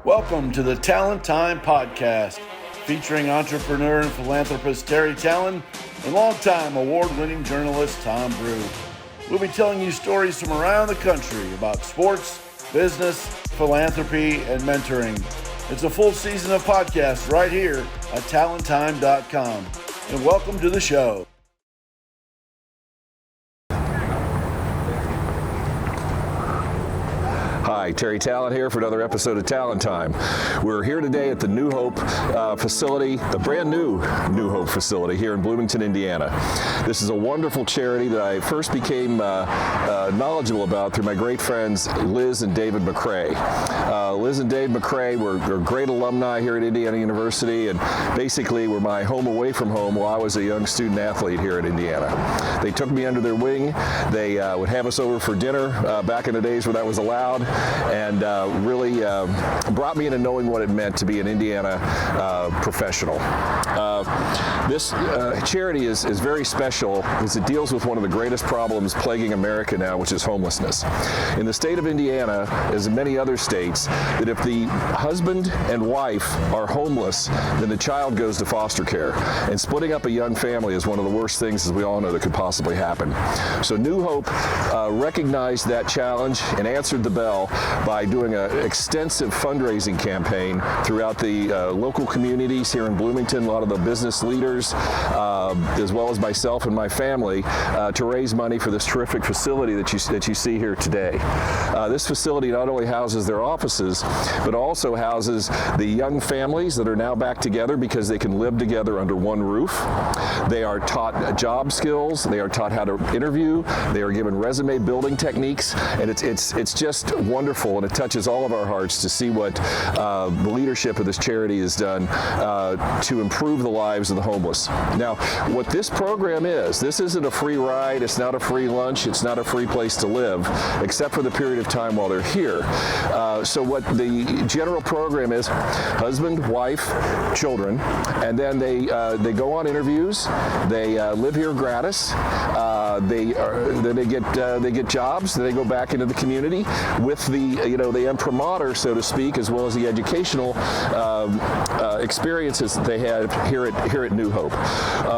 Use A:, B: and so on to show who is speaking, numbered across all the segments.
A: Welcome to the Tallen Time podcast, featuring entrepreneur and philanthropist Terry Tallen and longtime award-winning journalist Tom Brew. We'll be telling you stories from around the country about sports, business, philanthropy, and mentoring. It's a full season of podcasts right here at tallentime.com. And welcome to the show.
B: Hi, Terry Tallen here for another episode of Tallen Time. We're here today at the New Hope facility, the brand new New Hope facility here in Bloomington, Indiana. This is a wonderful charity that I first became knowledgeable about through my great friends Liz and David McCrae. Liz and Dave McCrae were great alumni here at Indiana University and basically were my home away from home while I was a young student athlete here at Indiana. They took me under their wing. They would have us over for dinner back in the days when that was allowed, and really brought me into knowing what it meant to be an Indiana professional. This charity is very special because it deals with one of the greatest problems plaguing America now, which is homelessness. In the state of Indiana, as in many other states, that if the husband and wife are homeless, then the child goes to foster care. And splitting up a young family is one of the worst things, as we all know, that could possibly happen. So New Hope recognized that challenge and answered the bell by doing an extensive fundraising campaign throughout the local communities here in Bloomington, a lot of the business leaders, as well as myself and my family, to raise money for this terrific facility that you see here today. This facility not only houses their offices, but also houses the young families that are now back together because they can live together under one roof. They are taught job skills, they are taught how to interview, they are given resume building techniques, and it's just wonderful, and it touches all of our hearts to see what the leadership of this charity has done to improve the lives of the homeless. Now, what this program is, this isn't a free ride, it's not a free lunch, it's not a free place to live, except for the period of time while they're here. So what the general program is, husband, wife, children, and then they go on interviews, they live here gratis, then they get jobs, then they go back into the community with the imprimatur, so to speak, as well as the educational experiences that they have here at New Hope.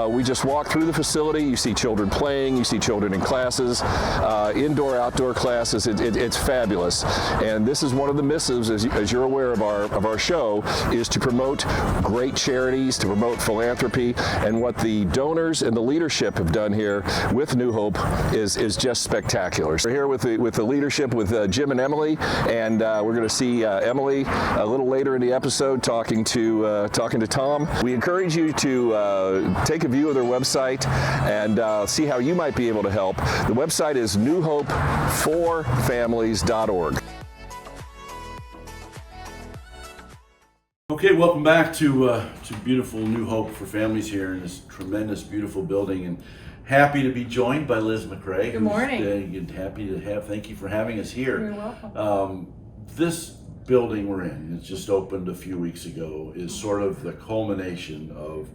B: We just walk through the facility. You see children playing. You see children in classes, indoor, outdoor classes. It's fabulous. And this is one of the missives, as you're aware of our show, is to promote great charities, to promote philanthropy, and what the donors and the leadership have done here with New Hope is just spectacular. We're here with the leadership with Jim and Emily, and we're going to see Emily a little later in the episode talking to Tom. We encourage you to take a view of their website and see how you might be able to help. The website is newhopeforfamilies.org.
A: Okay, welcome back to beautiful New Hope for Families here in this tremendous, beautiful building, and happy to be joined by Liz McCrae.
C: Good morning.
A: Thank you for having us here.
C: You're welcome.
A: This building we're in, it's just opened a few weeks ago, is sort of the culmination of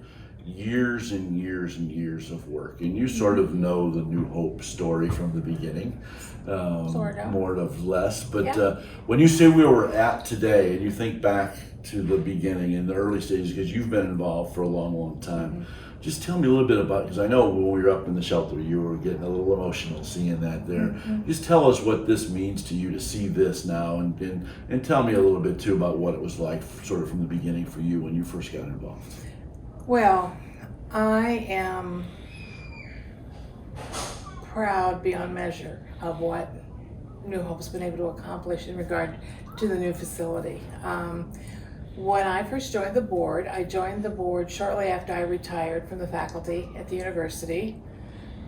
A: years and years and years of work. And you sort of know the New Hope story from the beginning.
C: Sort of.
A: More or less. But
C: yeah.
A: When you say where we're at today, and you think back to the beginning in the early stages, because you've been involved for a long, long time, just tell me a little bit about, because I know when we were up in the shelter, you were getting a little emotional seeing that there.
C: Mm-hmm.
A: Just tell us what this means to you to see this now, and tell me a little bit too about what it was like sort of from the beginning for you when you first got involved.
C: Well, I am proud beyond measure of what New Hope's been able to accomplish in regard to the new facility. When I first joined the board, I joined the board shortly after I retired from the faculty at the university.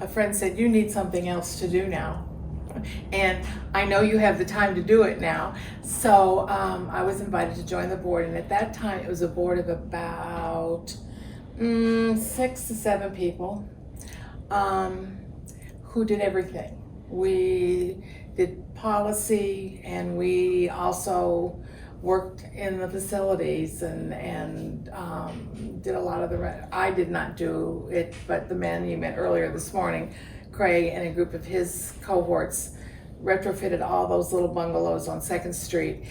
C: A friend said, "You need something else to do now. And I know you have the time to do it now." So I was invited to join the board, and at that time it was a board of about 6 to 7 people who did everything. We did policy, and we also worked in the facilities and did a lot of I did not do it, but the man you met earlier this morning, Craig, and a group of his cohorts retrofitted all those little bungalows on 2nd Street.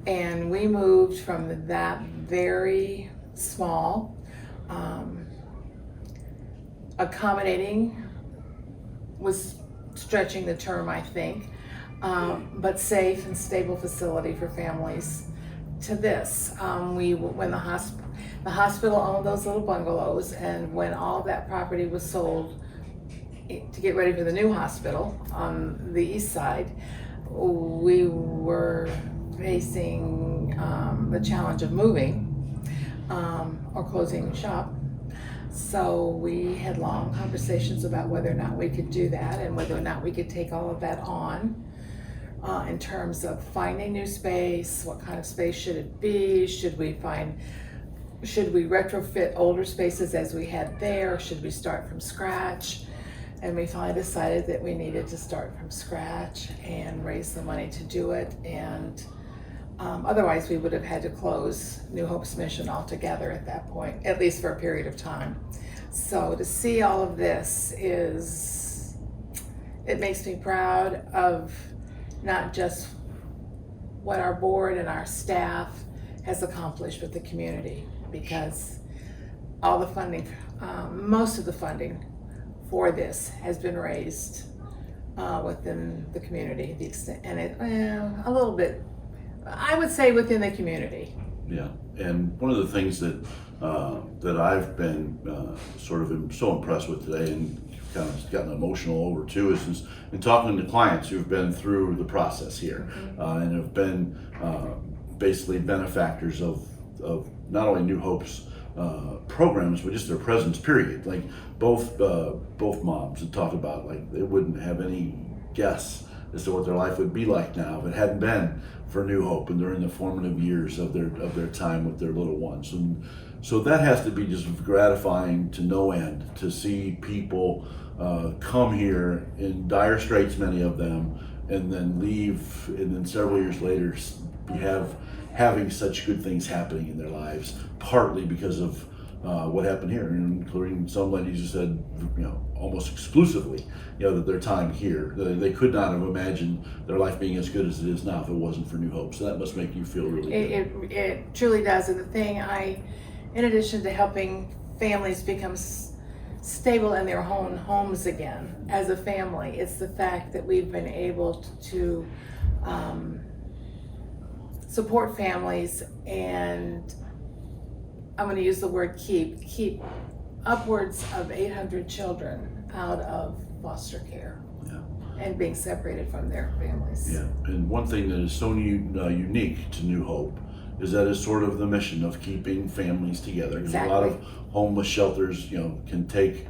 C: And we moved from that very small, accommodating was stretching the term, I think, but safe and stable facility for families to this. When the hospital owned those little bungalows, and when all of that property was sold to get ready for the new hospital on the east side, we were facing the challenge of moving or closing shop. So we had long conversations about whether or not we could do that and whether or not we could take all of that on in terms of finding new space. What kind of space should it be? Should we retrofit older spaces as we had there? Or should we start from scratch? And we finally decided that we needed to start from scratch and raise the money to do it. And otherwise we would have had to close New Hope's mission altogether at that point, at least for a period of time. So to see all of this it makes me proud of not just what our board and our staff has accomplished with the community, because all the funding, most of the funding for this has been raised within the community, the extent, and a little bit, I would say, within the community.
A: Yeah, and one of the things that I've been sort of so impressed with today, and kind of gotten emotional over too, is in talking to clients who've been through the process here, and have been basically benefactors of not only New Hope's programs, but just their presence, period. Like both moms had talked about, like, they wouldn't have any guess as to what their life would be like now if it hadn't been for New Hope, and they're in the formative years of their time with their little ones. And so that has to be just gratifying to no end, to see people come here in dire straits, many of them, and then leave, and then several years later having such good things happening in their lives, partly because of what happened here, including some ladies who said, almost exclusively, that their time here, they could not have imagined their life being as good as it is now if it wasn't for New Hope. So that must make you feel really good.
C: It truly does. And the thing in addition to helping families become stable in their own homes again as a family, it's the fact that we've been able to support families, and I'm going to use the word keep upwards of 800 children out of foster care.
A: Yeah.
C: And being separated from their families.
A: Yeah, and one thing that is so unique to New Hope is that it's sort of the mission of keeping families together. Because
C: exactly.
A: A lot of homeless shelters, can take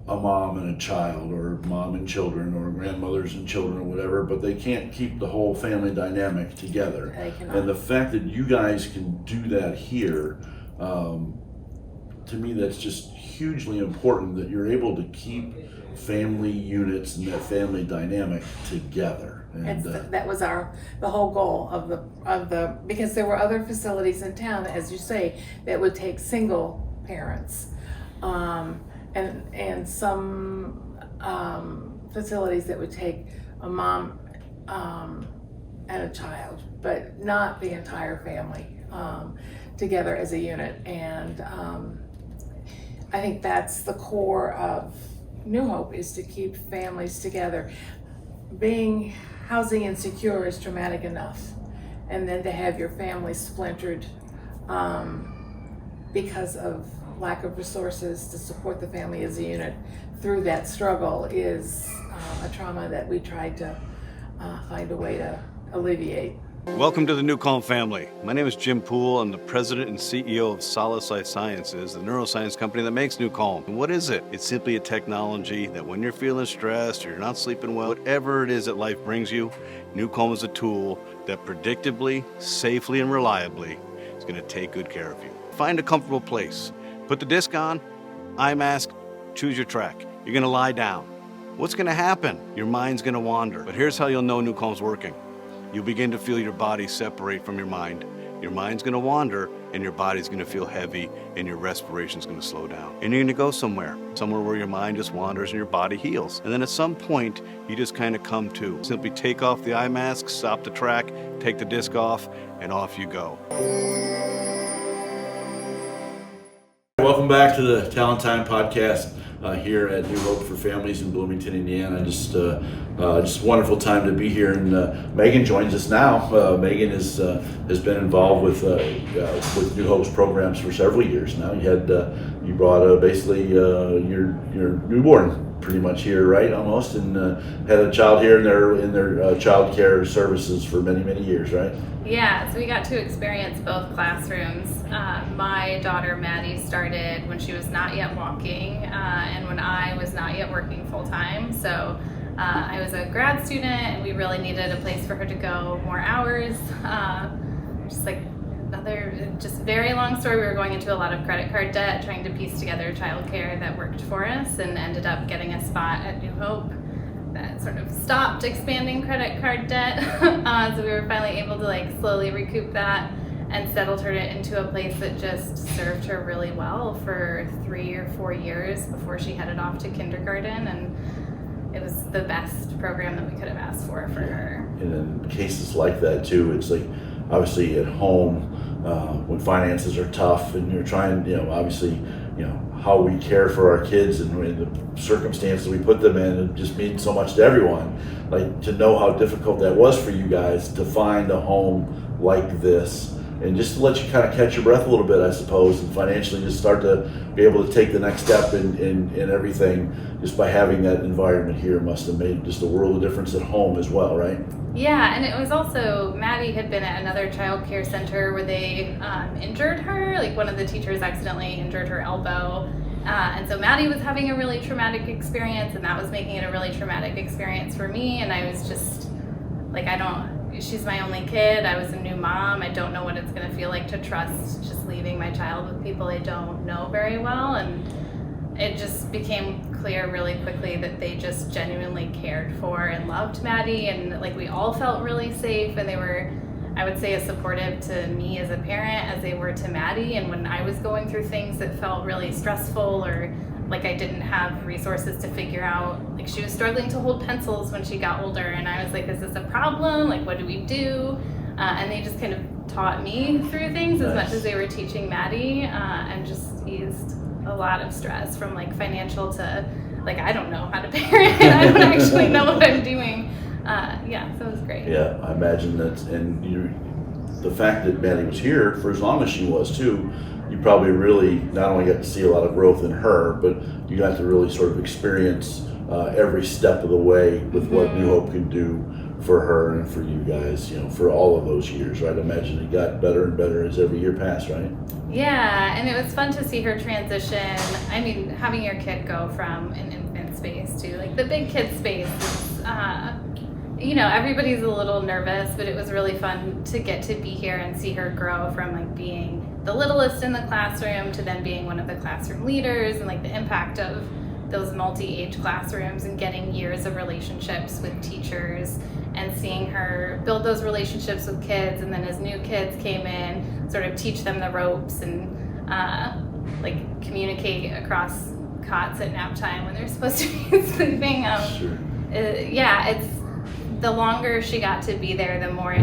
A: a mom and a child, or mom and children, or grandmothers and children, or whatever, but they can't keep the whole family dynamic together.
C: They cannot.
A: And the fact that you guys can do that here, to me, that's just hugely important, that you're able to keep family units and that family dynamic together. And
C: that was the whole goal of the because there were other facilities in town, as you say, that would take single parents, and some facilities that would take a mom and a child, but not the entire family together as a unit. And I think that's the core of New Hope, is to keep families together. Being housing insecure is traumatic enough, and then to have your family splintered because of lack of resources to support the family as a unit through that struggle is a trauma that we tried to find a way to alleviate.
D: Welcome to the New Calm family. My name is Jim Poole. I'm the president and CEO of Solace Life Sciences, the neuroscience company that makes New Calm. And what is it? It's simply a technology that when you're feeling stressed or you're not sleeping well, whatever it is that life brings you, New Calm is a tool that predictably, safely, and reliably is going to take good care of you. Find a comfortable place. Put the disc on, eye mask, choose your track. You're going to lie down. What's going to happen? Your mind's going to wander. But here's how you'll know New Calm's working. You'll begin to feel your body separate from your mind. your mind's going to wander and your body's going to feel heavy and your respiration's going to slow down. And you're going to go somewhere where your mind just wanders and your body heals. And then at some point, you just kind of come to. Simply take off the eye mask, stop the track, take the disc off, and off you go.
A: Welcome back to the Tallen Time podcast here at New Hope for Families in Bloomington, Indiana. Just wonderful time to be here. And Megan joins us now. Megan has been involved with New Hope's programs for several years now. You brought basically your newborn pretty much here, right? Almost, and had a child here in their child care services for many years, right?
E: Yeah, so we got to experience both classrooms. My daughter Maddie started when she was not yet walking, and when I was not yet working full time. So I was a grad student, and we really needed a place for her to go more hours. Just very long story. We were going into a lot of credit card debt, trying to piece together childcare that worked for us, and ended up getting a spot at New Hope that sort of stopped expanding credit card debt. So we were finally able to slowly recoup that and settled her into a place that just served her really well for 3 or 4 years before she headed off to kindergarten, and it was the best program that we could have asked for her.
A: And in cases like that too, it's like obviously at home when finances are tough and you're trying, obviously, how we care for our kids and the circumstances we put them in, it just means so much to everyone. Like, to know how difficult that was for you guys to find a home like this, and just to let you kind of catch your breath a little bit, I suppose, and financially just start to be able to take the next step in everything, just by having that environment here must have made just a world of difference at home as well, right?
E: Yeah, and it was also, Maddie had been at another child care center where they injured her. One of the teachers accidentally injured her elbow. And so Maddie was having a really traumatic experience, and that was making it a really traumatic experience for me. And I was just she's my only kid. I was a new mom. I don't know what it's going to feel like to trust just leaving my child with people I don't know very well. And it just became clear really quickly that they just genuinely cared for and loved Maddie, and we all felt really safe, and they were, I would say, as supportive to me as a parent as they were to Maddie. And when I was going through things that felt really stressful, or I didn't have resources to figure out, she was struggling to hold pencils when she got older, and I was like, is this a problem? What do we do? And they just kind of taught me through things as much as they were teaching Maddie, and just eased a lot of stress from financial to I don't know how to parent. I don't actually know what I'm doing. So it was great.
A: Yeah, I imagine that, and the fact that Maddie was here for as long as she was too, you probably really not only got to see a lot of growth in her, but you got to really sort of experience every step of the way with what New Hope can do for her and for you guys, for all of those years, right? I imagine it got better and better as every year passed, right?
E: Yeah, and it was fun to see her transition. I mean, having your kid go from an infant space to the big kid space, everybody's a little nervous, but it was really fun to get to be here and see her grow from being the littlest in the classroom to then being one of the classroom leaders, and the impact of those multi-age classrooms and getting years of relationships with teachers, and seeing her build those relationships with kids, and then as new kids came in, sort of teach them the ropes and communicate across cots at nap time when they're supposed to be sleeping.
A: Sure.
E: It's the longer she got to be there, the more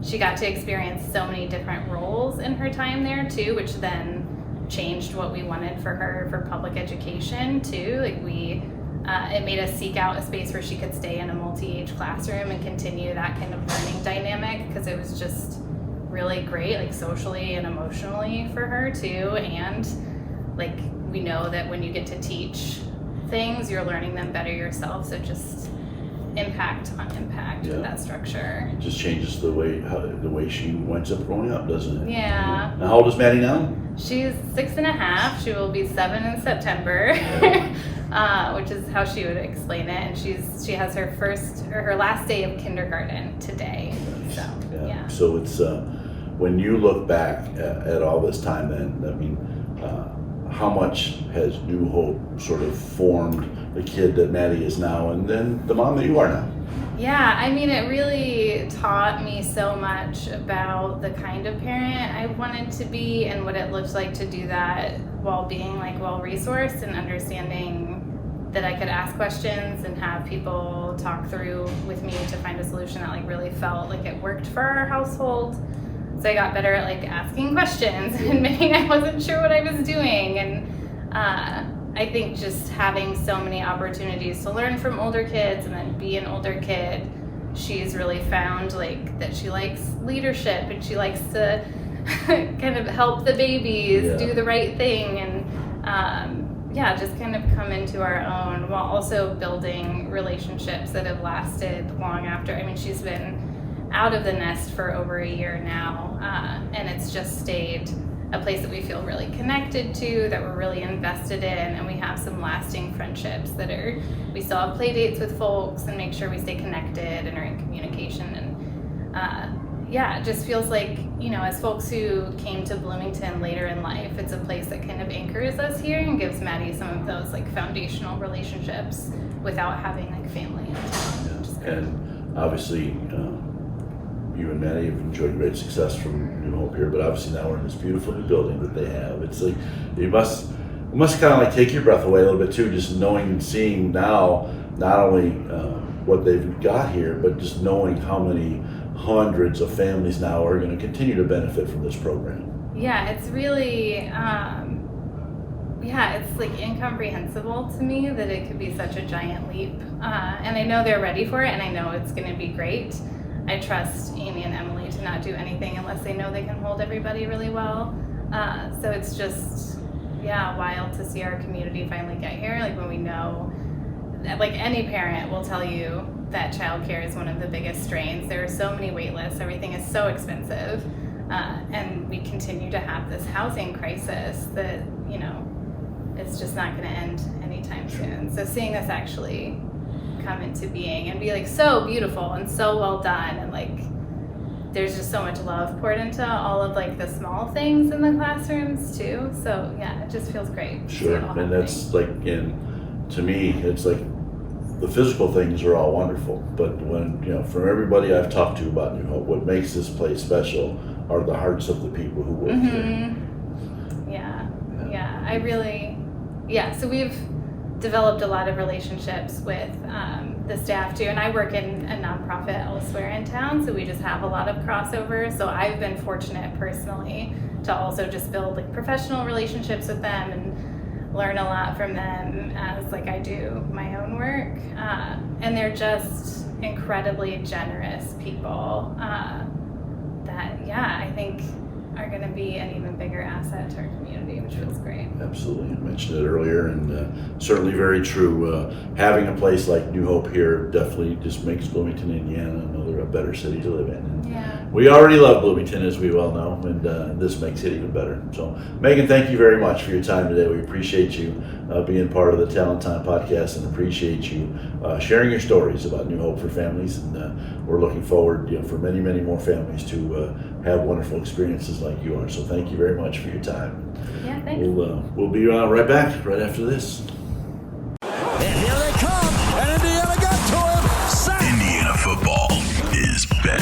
E: she got to experience so many different roles in her time there too, which then changed what we wanted for her for public education too. It made us seek out a space where she could stay in a multi-age classroom and continue that kind of learning dynamic, because it was just really great, socially and emotionally for her too. And we know that when you get to teach things, you're learning them better yourself. So just impact on impact with that structure.
A: It just changes the way she winds up growing up, doesn't it?
E: Yeah.
A: And how old is Maddie now?
E: She's 6.5. She will be 7 in September, which is how she would explain it. And she has her last day of kindergarten today. So yeah.
A: So it's when you look back at all this time, then how much has New Hope sort of formed the kid that Maddie is now, and then the mom that you are now?
E: Yeah, I mean, it really taught me so much about the kind of parent I wanted to be and what it looked like to do that while being like well-resourced and understanding that I could ask questions and have people talk through with me to find a solution that like really felt like it worked for our household. So I got better at like asking questions and admitting I wasn't sure what I was doing. And I think just having so many opportunities to learn from older kids and then be an older kid, she's really found like that she likes leadership and she likes to kind of help the babies do the right thing and just kind of come into our own while also building relationships that have lasted long after. I mean, she's been out of the nest for over a year now, and it's just stayed a place that we feel really connected to, that we're really invested in, and we have some lasting friendships that are, we still have play dates with folks and make sure we stay connected and are in communication. And it just feels like, you know, as folks who came to Bloomington later in life, it's a place that kind of anchors us here and gives Maddie some of those like foundational relationships without having like family in town.
A: And obviously, you and Maddie have enjoyed great success from New Hope here, but obviously now we're in this beautiful new building that they have. It's like, it must kind of like take your breath away a little bit too, just knowing and seeing now, not only what they've got here, but just knowing how many hundreds of families now are going to continue to benefit from this program.
E: Yeah, it's really, it's like incomprehensible to me that it could be such a giant leap. And I know they're ready for it, and I know it's going to be great. I trust Amy and Emily to not do anything unless they know they can hold everybody really well. So it's just, wild to see our community finally get here. Like when we know, like any parent will tell you that childcare is one of the biggest strains. There are so many wait lists, everything is so expensive. And we continue to have this housing crisis that, you know, it's just not gonna end anytime soon. So seeing this actually come into being and be like so beautiful and so well done, and like there's just so much love poured into all of like the small things in the classrooms too. So it just feels great.
A: Sure, and that's like, and to me, it's like the physical things are all wonderful, but when, you know, from everybody I've talked to about New Hope, what makes this place special are the hearts of the people who work here.
E: I really, so we've developed a lot of relationships with the staff too, and I work in a nonprofit elsewhere in town, so we just have a lot of crossover. So I've been fortunate personally to also just build like professional relationships with them and learn a lot from them as like I do my own work. And they're just incredibly generous people that I think are going to be an even bigger asset to our community, which feels great.
A: Absolutely. I mentioned it earlier, and certainly very true. Having a place like New Hope here definitely just makes Bloomington, Indiana, a better city to live in. And we already love Bloomington, as we well know, and this makes it even better. So, Megan, thank you very much for your time today. We appreciate you being part of the Tallen Time podcast, and appreciate you sharing your stories about New Hope for families. And we're looking forward, for many, many more families to have wonderful experiences like you are. So thank you very much for your time.
E: Yeah, thanks.
A: We'll be right back right after this.
F: And here they come, and Indiana got to him. Sack.
G: Indiana football is back.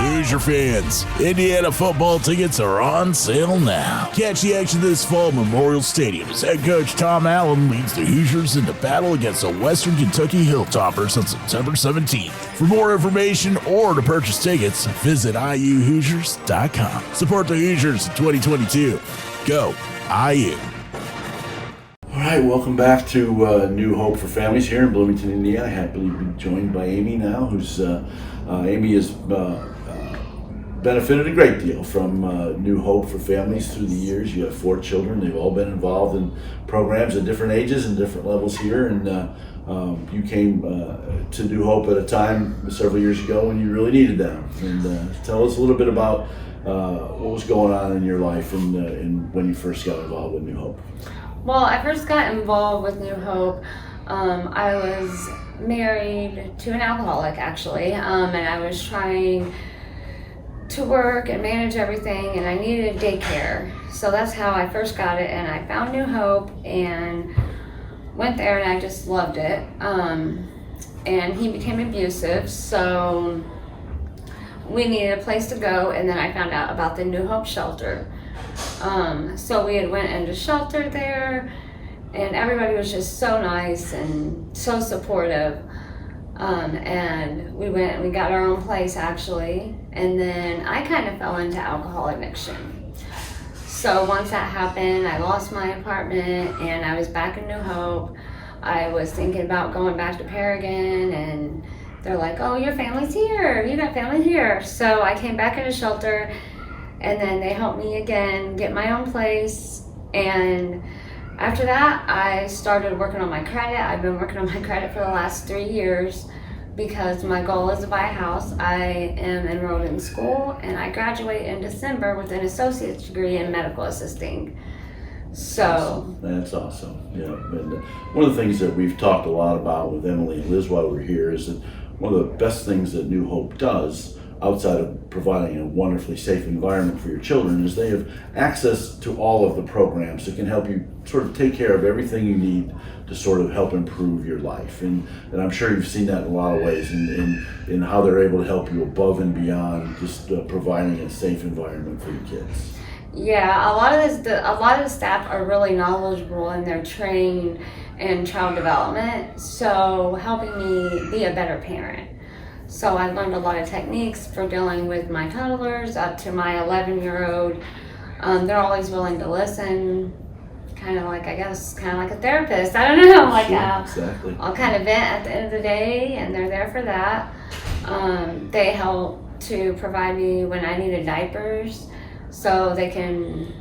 F: Hoosier fans, Indiana football tickets are on sale now. Catch the action this fall at Memorial Stadium as head coach Tom Allen leads the Hoosiers into battle against the Western Kentucky Hilltoppers on September 17th. For more information or to purchase tickets, visit iuhoosiers.com. Support the Hoosiers in 2022. Go IU.
A: All right, welcome back to New Hope for Families here in Bloomington, Indiana. Happily be joined by Amy now, who's Amy has benefited a great deal from New Hope for Families through the years. You have 4 children. They've all been involved in programs at different ages and different levels here, and you came to New Hope at a time several years ago when you really needed them. And tell us a little bit about what was going on in your life and when you first got involved with New Hope.
H: Well, I first got involved with New Hope. I was married to an alcoholic, actually, and I was trying to work and manage everything, and I needed a daycare. So that's how I first got it, and I found New Hope and went there, and I just loved it. And he became abusive, so we needed a place to go, and then I found out about the New Hope shelter. So we had went into shelter there, and everybody was just so nice and so supportive. And we went and we got our own place actually, and then I kind of fell into alcohol addiction. So once that happened, I lost my apartment and I was back in New Hope. I was thinking about going back to Paragon, and they're like, oh, your family's here, you got family here. So I came back into shelter, and then they helped me again get my own place. And after that, I started working on my credit. I've been working on my credit for the last 3 years because my goal is to buy a house. I am enrolled in school, and I graduate in December with an associate's degree in medical assisting. So
A: that's awesome. Yeah, and one of the things that we've talked a lot about with Emily and Liz while we're here is that one of the best things that New Hope does, outside of providing a wonderfully safe environment for your children, is they have access to all of the programs that can help you sort of take care of everything you need to sort of help improve your life. And I'm sure you've seen that in a lot of ways in how they're able to help you above and beyond just providing a safe environment for your kids.
H: yeah, a lot of the staff are really knowledgeable, and they're trained in child development, so helping me be a better parent. So I learned a lot of techniques for dealing with my toddlers up to my 11-year-old. They're always willing to listen, kind of like a therapist. I don't know, like
A: Exactly.
H: I'll kind of vent at the end of the day, and they're there for that. They help to provide me when I needed diapers, so they can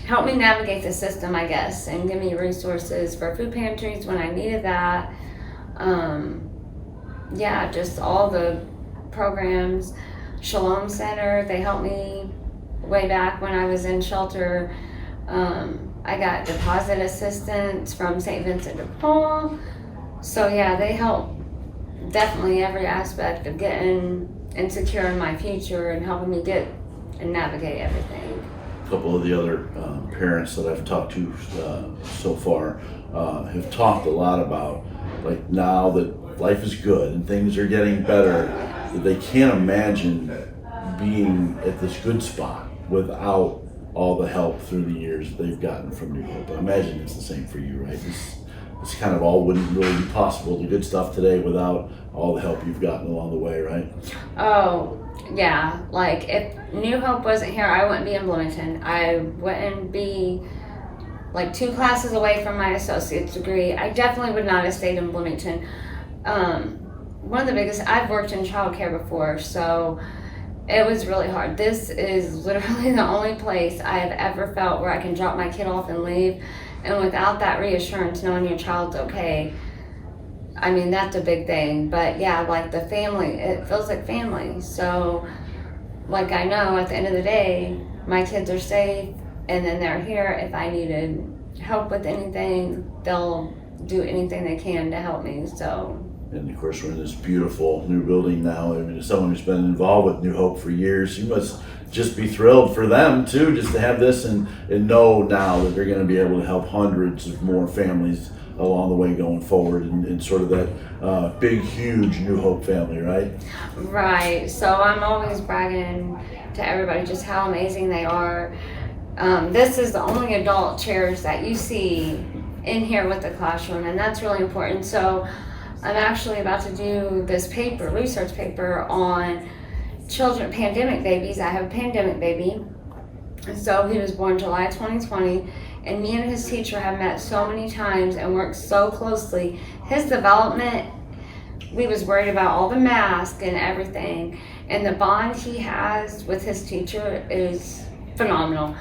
H: help me navigate the system, I guess, and give me resources for food pantries when I needed that. Yeah, just all the programs. Shalom Center, they helped me way back when I was in shelter. I got deposit assistance from St. Vincent de Paul. So yeah, they help definitely every aspect of getting insecure in my future and helping me get and navigate everything.
A: A couple of the other parents that I've talked to so far have talked a lot about, like, now that life is good and things are getting better, that they can't imagine being at this good spot without all the help through the years that they've gotten from New Hope. I imagine it's the same for you, right? This kind of all wouldn't really be possible, the good stuff today, without all the help you've gotten along the way, right?
H: Oh, yeah. Like, if New Hope wasn't here, I wouldn't be in Bloomington. I wouldn't be like 2 classes away from my associate's degree. I definitely would not have stayed in Bloomington. One of the biggest, I've worked in childcare before, so it was really hard. This is literally the only place I have ever felt where I can drop my kid off and leave. And without that reassurance, knowing your child's okay, I mean, that's a big thing. But yeah, like the family, it feels like family. So, like, I know at the end of the day, my kids are safe, and then they're here. If I needed help with anything, they'll do anything they can to help me. So.
A: And of course, we're in this beautiful new building now. I mean, as someone who's been involved with New Hope for years, you must just be thrilled for them too, just to have this and know now that they're going to be able to help hundreds of more families along the way going forward, and sort of that big, huge New Hope family, right?
H: Right. So I'm always bragging to everybody just how amazing they are. This is the only adult chairs that you see in here with the classroom, and that's really important. So I'm actually about to do this research paper on children, pandemic babies. I have a pandemic baby. So he was born July 2020, and me and his teacher have met so many times and worked so closely. His development, we was worried about all the masks and everything, and the bond he has with his teacher is phenomenal.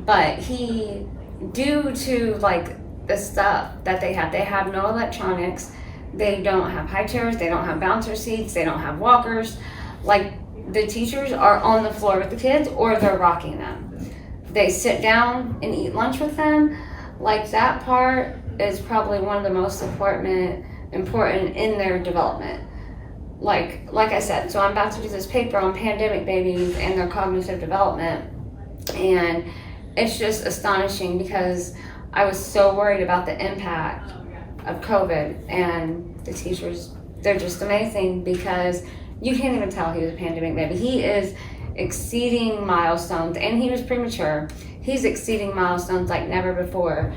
H: But he, due to like the stuff that they have no electronics, they don't have high chairs, they don't have bouncer seats, they don't have walkers. Like, the teachers are on the floor with the kids, or they're rocking them. They sit down and eat lunch with them. Like, that part is probably one of the most important in their development. like I said, so I'm about to do this paper on pandemic babies and their cognitive development, and it's just astonishing because I was so worried about the impact of COVID, and the teachers, they're just amazing because you can't even tell he was a pandemic baby. He is exceeding milestones, and he was premature. He's exceeding milestones like never before.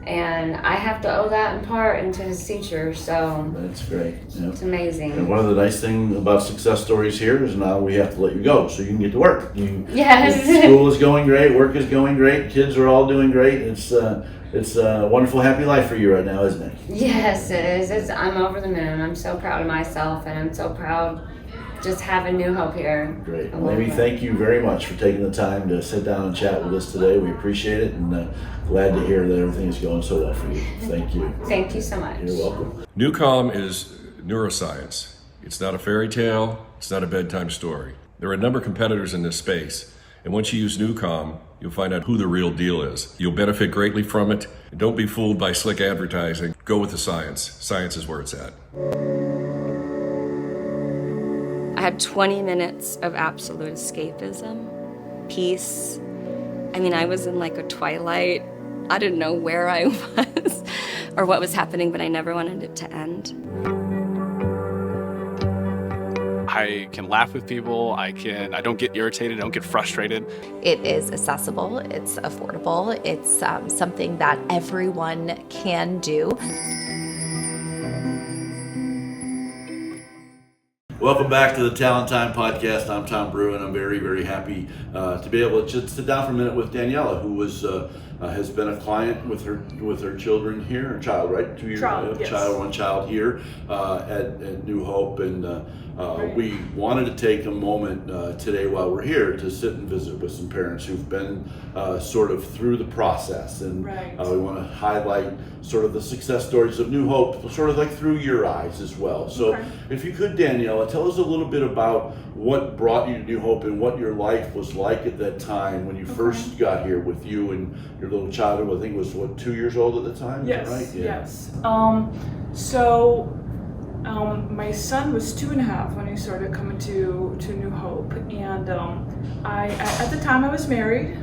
H: And I have to owe that in part into his teachers, so
A: That's great. Yep.
H: it's amazing.
A: And one of the nice things about success stories here is now we have to let you go so you can get to work.
H: Yes.
A: School is going great, work is going great, kids are all doing great. It's a wonderful, happy life for you right now, isn't it?
H: Yes, it is. I'm over the moon. I'm so proud of myself, and I'm so proud just having New Hope here.
A: Great.
H: I
A: Well,
H: love
A: Amy,
H: it.
A: thank you very much for taking the time to sit down and chat with us today. We appreciate it, and glad to hear that everything is going so well for you. Thank you.
H: Thank you so much.
A: You're welcome.
B: NewCom is neuroscience. It's not a fairy tale. It's not a bedtime story. There are a number of competitors in this space, and once you use NewCom, you'll find out who the real deal is. You'll benefit greatly from it. And don't be fooled by slick advertising. Go with the science. Science is where it's at.
I: I had 20 minutes of absolute escapism, peace. I mean, I was in like a twilight. I didn't know where I was or what was happening, but I never wanted it to end.
J: I can laugh with people. I don't get irritated. I don't get frustrated.
K: It is accessible. It's affordable. It's something that everyone can do.
A: Welcome back to the Tallen Time podcast. I'm Tom Brew, and I'm very, very happy to be able to just sit down for a minute with Daniela, who has been a client with her children here, her child, right? 2 years,
L: Yes.
A: one child here at New Hope, and we wanted to take a moment today while we're here to sit and visit with some parents who've been sort of through the process, and
L: Right.
A: we want to highlight sort of the success stories of New Hope, sort of like through your eyes as well. So
L: Okay.
A: if you could, Daniela, tell us a little bit about what brought you to New Hope and what your life was like at that time when you first got here with you and your little child, who I think was, 2 years old at the time?
L: Yes,
A: Is that right? Yeah.
L: yes. My son was 2.5 when he started coming to New Hope, and at the time I was married.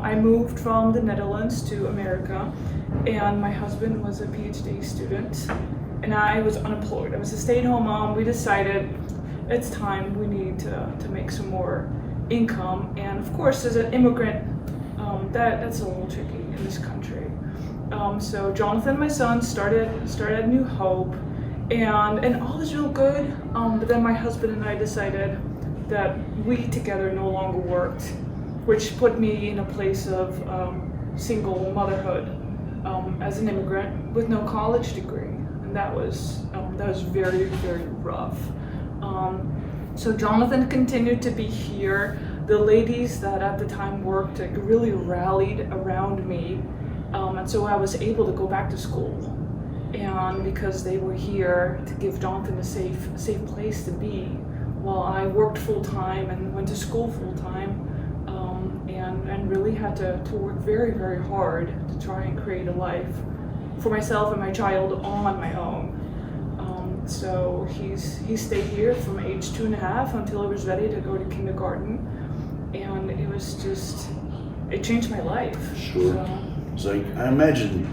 L: I moved from the Netherlands to America, and my husband was a PhD student, and I was unemployed. I was a stay-at-home mom. We decided it's time, we need to make some more income, and of course, as an immigrant, that's a little tricky in this country. So Jonathan, my son, started at New Hope, and all was real good. But then my husband and I decided that we together no longer worked, which put me in a place of single motherhood as an immigrant with no college degree, and that was very, very rough. So Jonathan continued to be here. The ladies that at the time worked really rallied around me, and so I was able to go back to school. And because they were here to give Jonathan a safe place to be, while I worked full time and went to school full time, and really had to work very, very hard to try and create a life for myself and my child on my own. So he stayed here from age 2.5 until I was ready to go to kindergarten, and it changed my life.
A: Sure. So I imagine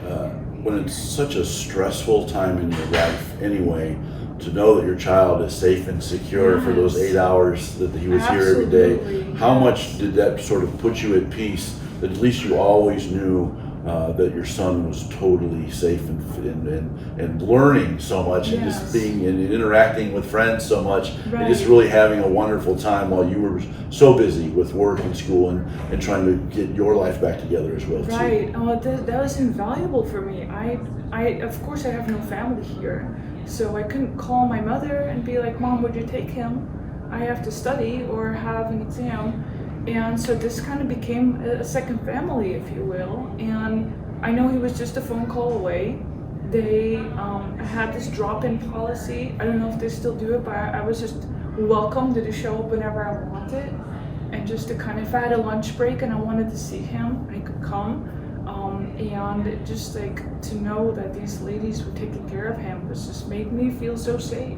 A: when it's such a stressful time in your life anyway, to know that your child is safe and secure for those 8 hours that he was here every day, how much did that sort of put you at peace, that at least you always knew that your son was totally safe and learning so much, and just being and interacting with friends so much, and just really having a wonderful time while you were so busy with work and school and trying to get your life back together as well too.
L: Right. Oh, that was invaluable for me. I of course I have no family here, so I couldn't call my mother and be like, "Mom, would you take him? I have to study or have an exam." And so this kind of became a second family, if you will. And I know he was just a phone call away. They had this drop-in policy. I don't know if they still do it, but I was just welcome to show up whenever I wanted. And just to kind of, if I had a lunch break and I wanted to see him, I could come. And it just like to know that these ladies were taking care of him was just made me feel so safe.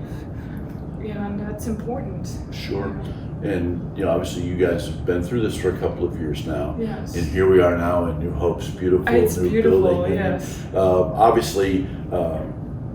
L: and that's important.
A: Sure. And obviously you guys have been through this for a couple of years now.
L: Yes.
A: And here we are now in New Hope's beautiful
L: It's
A: new
L: beautiful,
A: building.
L: yes.
A: And, obviously,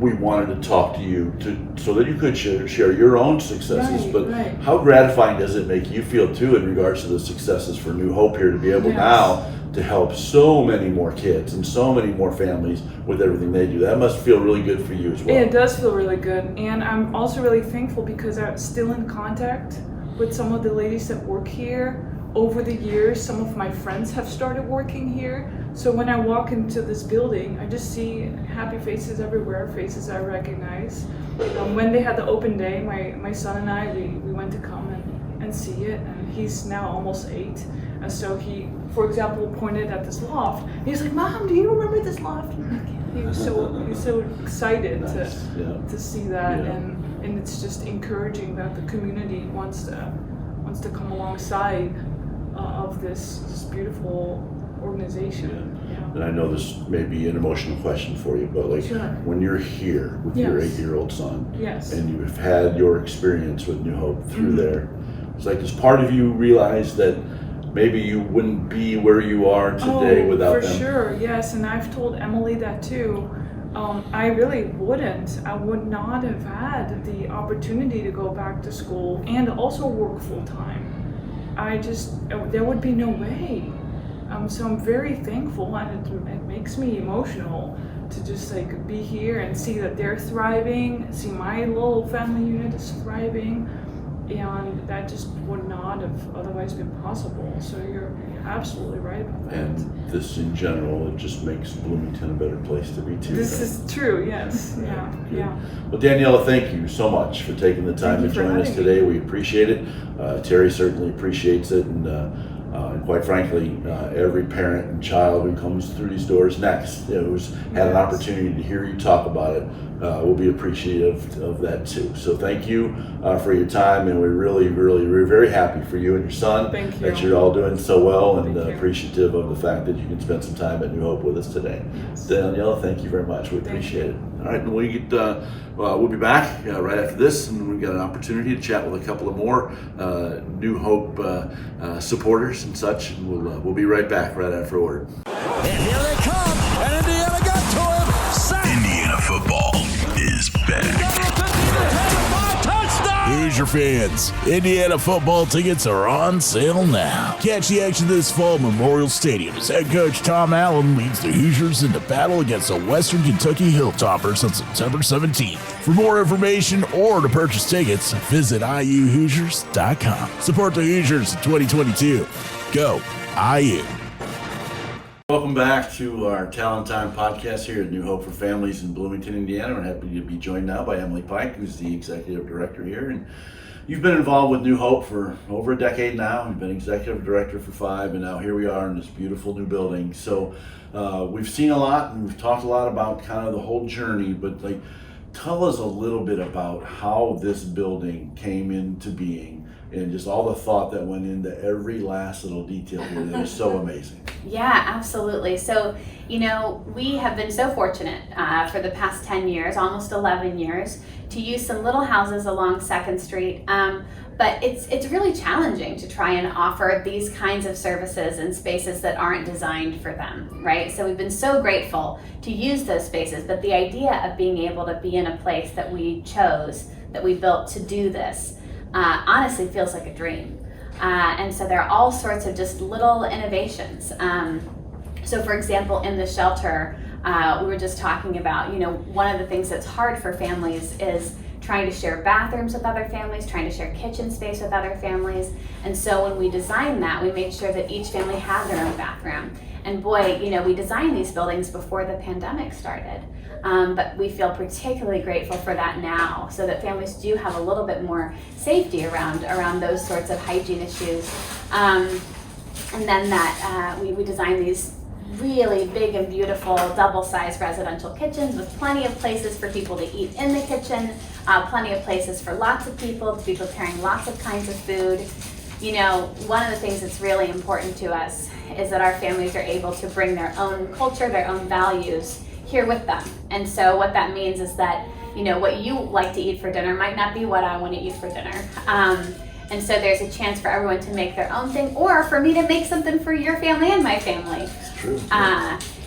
A: we wanted to talk to you so that you could share your own successes.
L: Right,
A: but
L: right.
A: how gratifying does it make you feel too in regards to the successes for New Hope here to be able
L: Yes.
A: now to help so many more kids and so many more families with everything they do? That must feel really good for you as well.
L: It does feel really good, and I'm also really thankful because I'm still in contact with some of the ladies that work here. Over the years, some of my friends have started working here. So when I walk into this building, I just see happy faces everywhere, faces I recognize. When they had the open day, my son and I, we went to come and see it, and he's now almost 8. And so he, for example, pointed at this loft. He's like, "Mom, do you remember this loft?" He was so excited to see that, and it's just encouraging that the community wants to come alongside of this beautiful organization. Yeah.
A: And I know this may be an emotional question for you, but like
L: Sure.
A: when you're here with your 8-year-old son,
L: Yes.
A: and you've had your experience with New Hope through there, it's like, does part of you realize that maybe you wouldn't be where you are today without
L: for
A: them?
L: sure, yes, and I've told Emily that too. I really wouldn't. I would not have had the opportunity to go back to school and also work full time. There would be no way. So I'm very thankful, and it makes me emotional to just like be here and see that they're thriving, see my little family unit is thriving, and that just would not have otherwise been possible. So you're absolutely right about that.
A: And this in general, it just makes Bloomington a better place to be too.
L: This
A: right?
L: is true, yes. Yeah.
A: Well, Daniela, thank you so much for taking the time to
L: Thank you for
A: join us
L: having
A: today. We appreciate it. Terry certainly appreciates it, and quite frankly, every parent and child who comes through these doors next, who's had an opportunity to hear you talk about it, will be appreciative of that too. So thank you for your time, and we're very happy for you and your son.
L: Thank you.
A: That you're all doing so well, and
L: Thank you.
A: appreciative of the fact that you can spend some time at New Hope with us today. Daniela, thank you very much. We appreciate it. All right, and we'll be back right after this, and we've got an opportunity to chat with a couple of more New Hope supporters and such, and we'll be right back right after a word.
F: And here they come, and Indiana got to him. Sack.
G: Indiana football is back.
F: Hoosier fans, Indiana football tickets are on sale now. Catch the action this fall at Memorial Stadium as head coach Tom Allen leads the Hoosiers into battle against the Western Kentucky Hilltoppers on September 17th. For more information or to purchase tickets, visit iuhoosiers.com. Support the Hoosiers in 2022. Go IU.
A: Welcome back to our Tallen Time podcast here at New Hope for Families in Bloomington, Indiana. We're happy to be joined now by Emily Pike, who's the executive director here. And you've been involved with New Hope for over a decade now. You've been executive director for 5, and now here we are in this beautiful new building. So we've seen a lot, and we've talked a lot about kind of the whole journey, but tell us a little bit about how this building came into being and just all the thought that went into every last little detail here that is so amazing.
M: Yeah, absolutely. So, we have been so fortunate for the past 10 years, almost 11 years, to use some little houses along 2nd Street. But it's really challenging to try and offer these kinds of services in spaces that aren't designed for them, right? So we've been so grateful to use those spaces, but the idea of being able to be in a place that we chose, that we built to do this, honestly feels like a dream. And so there are all sorts of just little innovations. So for example, in the shelter, we were just talking about, one of the things that's hard for families is trying to share bathrooms with other families, trying to share kitchen space with other families. And so when we designed that, we made sure that each family had their own bathroom. And boy, we designed these buildings before the pandemic started. But we feel particularly grateful for that now, so that families do have a little bit more safety around those sorts of hygiene issues. And then that we designed these really big and beautiful double-sized residential kitchens with plenty of places for people to eat in the kitchen, plenty of places for lots of people to be preparing lots of kinds of food. One of the things that's really important to us is that our families are able to bring their own culture, their own values here with them. And so what that means is that what you like to eat for dinner might not be what I want to eat for dinner. And so there's a chance for everyone to make their own thing, or for me to make something for your family and my family.
A: It's true.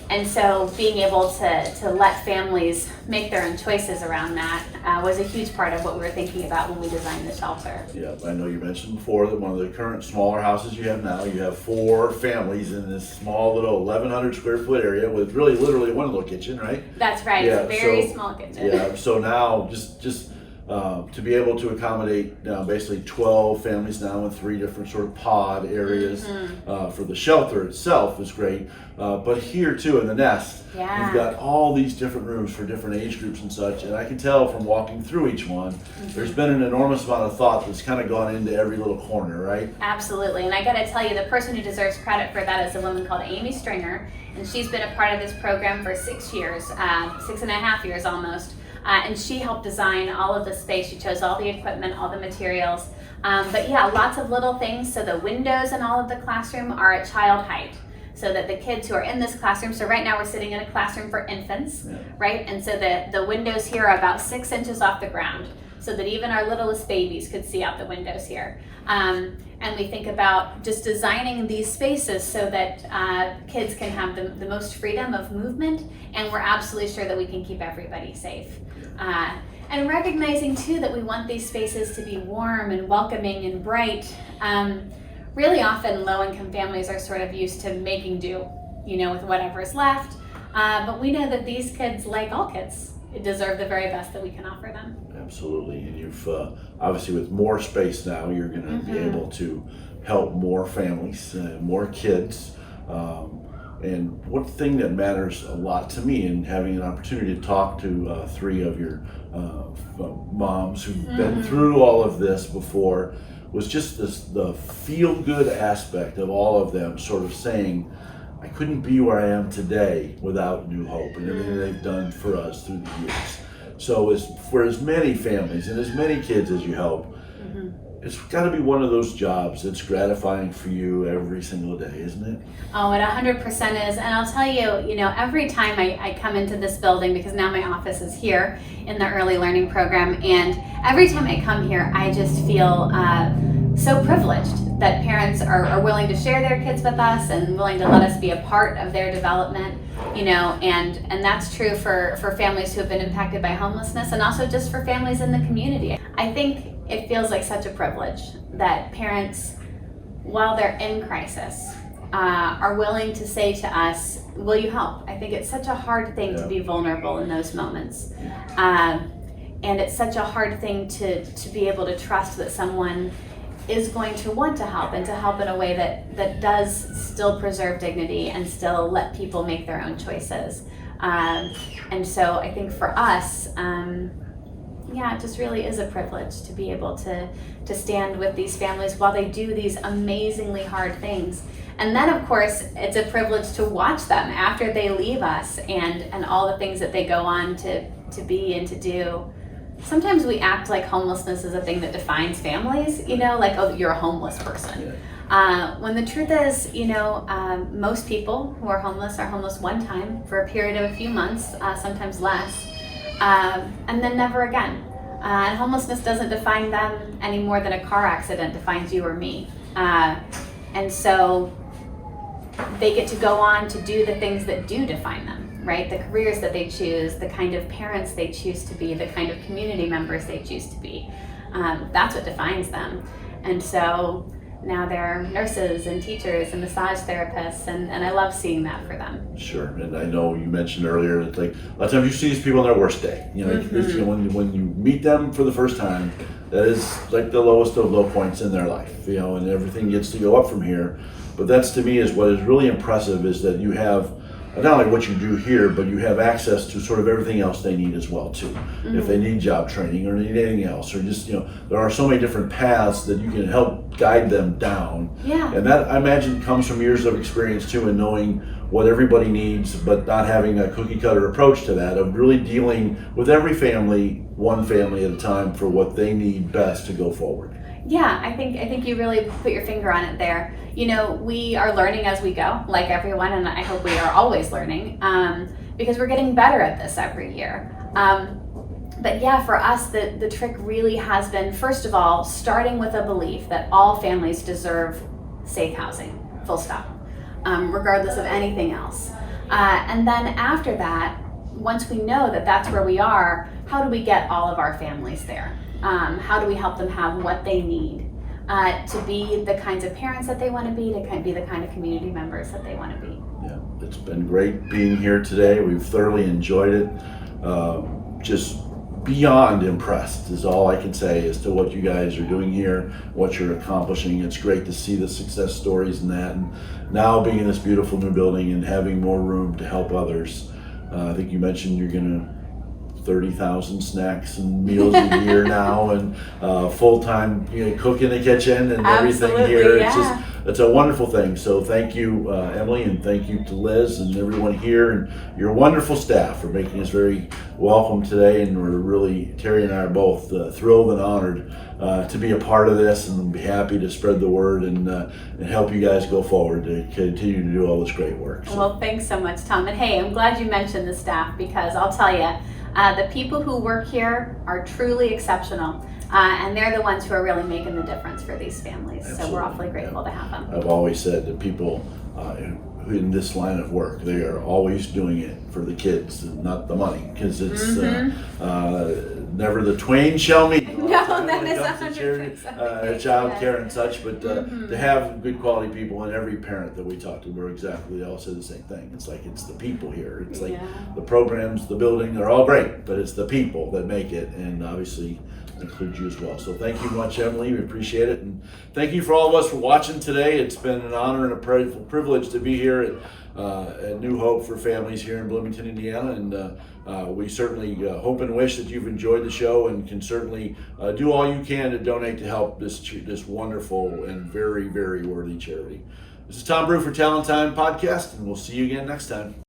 M: And so being able to let families make their own choices around that was a huge part of what we were thinking about when we designed the shelter.
A: Yeah, I know you mentioned before that one of the current smaller houses you have now, you have 4 families in this small little 1,100 square foot area with really literally one little kitchen, right?
M: That's right.
A: Yeah,
M: it's a very small kitchen.
A: Yeah, so now just to be able to accommodate basically 12 families now in 3 different sort of pod areas for the shelter itself is great. But here too in the nest, you've got all these different rooms for different age groups and such. And I can tell from walking through each one, there's been an enormous amount of thought that's kind of gone into every little corner, right?
M: Absolutely. And I got to tell you, the person who deserves credit for that is a woman called Amy Stringer. And she's been a part of this program for 6 years, 6.5 years almost. And she helped design all of the space. She chose all the equipment, all the materials. But yeah, lots of little things. So the windows in all of the classroom are at child height, so that the kids who are in this classroom, so right now we're sitting in a classroom for infants, right? And so the windows here are about 6 inches off the ground, so that even our littlest babies could see out the windows here. And we think about just designing these spaces so that kids can have the most freedom of movement, and we're absolutely sure that we can keep everybody safe. And recognizing too that we want these spaces to be warm and welcoming and bright. Really often low-income families are sort of used to making do, with whatever's left. But we know that these kids, like all kids, deserve the very best that we can offer them.
A: Absolutely, and you've obviously with more space now, you're going to be able to help more families, more kids. And one thing that matters a lot to me in having an opportunity to talk to 3 of your moms who've been through all of this before was just the feel-good aspect of all of them sort of saying, I couldn't be where I am today without New Hope and everything they've done for us through the years. So for as many families and as many kids as you help, it's got to be one of those jobs that's gratifying for you every single day, isn't it?
M: Oh, it 100% is. And I'll tell you, every time I come into this building, because now my office is here in the early learning program, and every time I come here, I just feel so privileged that parents are willing to share their kids with us and willing to let us be a part of their development, and that's true for families who have been impacted by homelessness, and also just for families in the community. I think it feels like such a privilege that parents, while they're in crisis, are willing to say to us, will you help? I think it's such a hard thing to be vulnerable in those moments. And it's such a hard thing to be able to trust that someone is going to want to help, and to help in a way that does still preserve dignity and still let people make their own choices. And so I think for us, it just really is a privilege to be able to stand with these families while they do these amazingly hard things. And then of course, it's a privilege to watch them after they leave us and all the things that they go on to be and to do. Sometimes we act like homelessness is a thing that defines families, like, oh, you're a homeless person. When the truth is, most people who are homeless one time for a period of a few months, sometimes less, and then never again. And homelessness doesn't define them any more than a car accident defines you or me. And so they get to go on to do the things that do define them, right? The careers that they choose, the kind of parents they choose to be, the kind of community members they choose to be. That's what defines them. And so now they're nurses and teachers and massage therapists, and I love seeing that for them.
A: Sure, and I know you mentioned earlier, it's like a lot of times you see these people on their worst day. When you meet them for the first time, that is like the lowest of low points in their life, and everything gets to go up from here. But that's, to me, is what is really impressive, is that you have not only what you do here, but you have access to sort of everything else they need as well too. If they need job training or need anything else, or just, there are so many different paths that you can help guide them down. And that, I imagine, comes from years of experience too, and knowing what everybody needs, but not having a cookie cutter approach to that, of really dealing with every family, one family at a time, for what they need best to go forward.
M: Yeah, I think you really put your finger on it there. We are learning as we go, like everyone, and I hope we are always learning, because we're getting better at this every year. But yeah, for us, the trick really has been, first of all, starting with a belief that all families deserve safe housing, full stop, regardless of anything else. And then after that, once we know that that's where we are, how do we get all of our families there? How do we help them have what they need to be the kinds of parents that they want to be the kind of community members that they want to be?
A: Yeah, it's been great being here today. We've thoroughly enjoyed it. Just beyond impressed is all I can say as to what you guys are doing here, what you're accomplishing. It's great to see the success stories and that, and now being in this beautiful new building and having more room to help others. I think you mentioned you're gonna 30,000 snacks and meals a year now, and full-time cook in the kitchen and everything here.
M: Yeah.
A: It's a wonderful thing. So thank you, Emily, and thank you to Liz and everyone here and your wonderful staff for making us very welcome today. And we're really, Terry and I are both thrilled and honored to be a part of this, and be happy to spread the word and help you guys go forward to continue to do all this great work. So.
M: Well, thanks so much, Tom. And hey, I'm glad you mentioned the staff, because I'll tell you, the people who work here are truly exceptional, and they're the ones who are really making the difference for these families.
A: Absolutely.
M: So we're awfully grateful to have them.
A: I've always said that people in this line of work, they are always doing it for the kids and not the money, because it's never the twain shall meet.
M: No, that is 100%.
A: Child care and such, but to have good quality people, and every parent that we talk to, they all say the same thing. It's like, it's the people here. It's like the programs, the building, they're all great, but it's the people that make it, and obviously includes you as well. So thank you much, Emily. We appreciate it, and thank you for all of us for watching today. It's been an honor and a privilege to be here at New Hope for Families here in Bloomington, Indiana, and we certainly hope and wish that you've enjoyed the show, and can certainly do all you can to donate to help this wonderful and very, very worthy charity. This is Tom Brew for Tallen Time Podcast, and we'll see you again next time.